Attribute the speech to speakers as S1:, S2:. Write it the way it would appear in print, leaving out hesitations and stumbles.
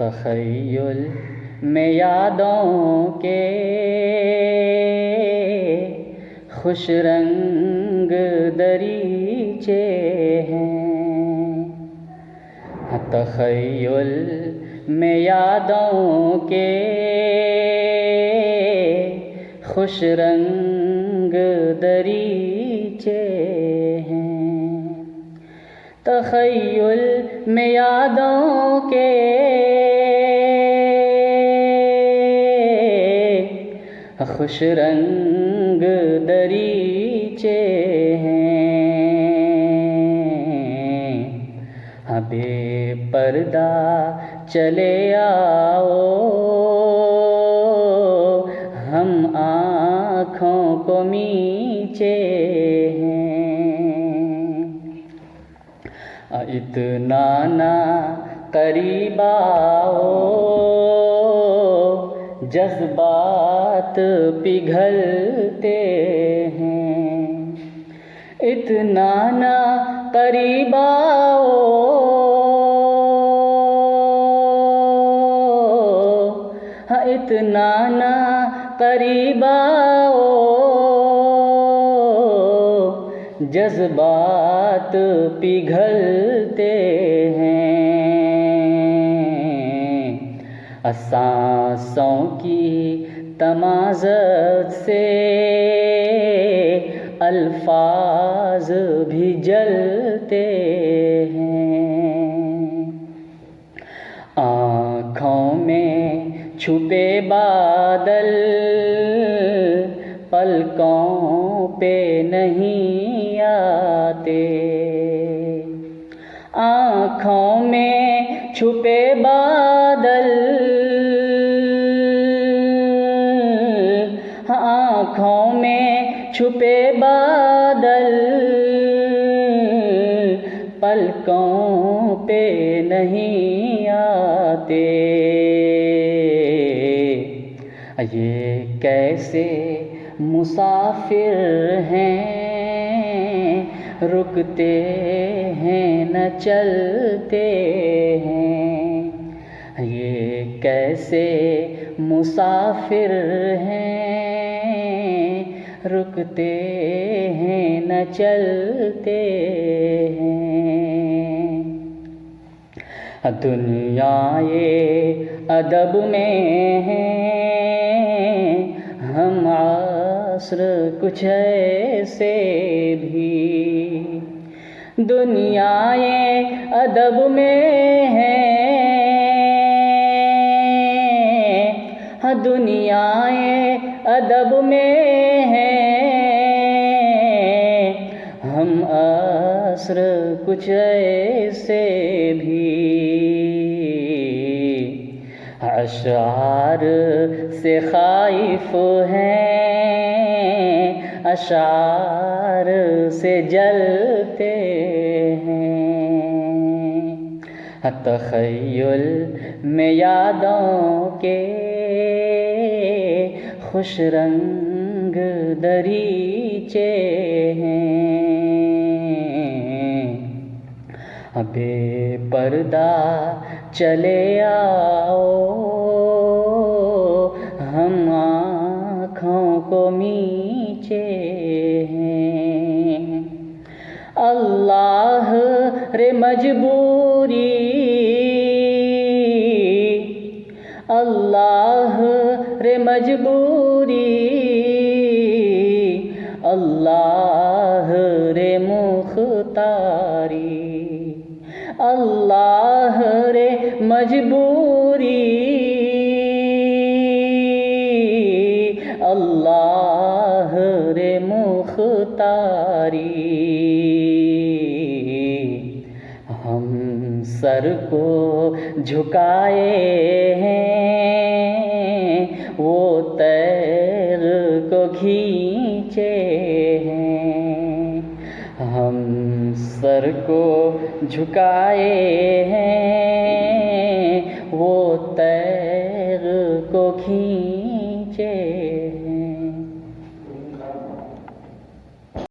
S1: تخیل میں یادوں کے خوش رنگ دریچے ہیں، تخیل میں یادوں کے خوش رنگ دریچے ہیں، تخیل میں یادوں کے خوش رنگ دریچے ہیں، بے پردہ چلے آؤ ہم آنکھوں کو میچے ہیں، اتنا نہ قریب آؤ جذبات پگھلتے ہیں، اتنا نہ قریب آؤ اتنا نہ قریب آؤ جذبات پگھلتے ہیں، سانسوں کی تمازت سے الفاظ بھی جلتے ہیں، آنکھوں میں چھپے بادل پلکوں پہ نہیں آتے، آنکھوں میں چھپے بادل آنکھوں میں چھپے بادل پلکوں پہ نہیں آتے، یہ کیسے مسافر ہیں رکتے ہیں نہ چلتے ہیں، یہ کیسے مسافر ہیں رکتے ہیں نہ چلتے ہیں، دنیائے ادب میں ہیں ہم عصر کچھ ایسے بھی، دنیائے ادب میں ہیں دنیائے ادب میں ہیں ہم عصر کچھ ایسے بھی، اشعار سے خائف ہیں اشعار سے جلتے ہیں، تخیل میں یادوں کے خوش رنگ دریچے ہیں، بے پردہ چلے آؤ ہم آنکھوں کو میچے ہیں، اللہ رے مجبوری اللہ رے مجبوری اللہ رے مختاری اللہ رے مجبوری اللہ رے مختاری، ہم سر کو جھکائے ہیں وہ تیر کو کھینچے ہیں، ہم سر کو جھکائے ہیں وہ تیر کو کھینچے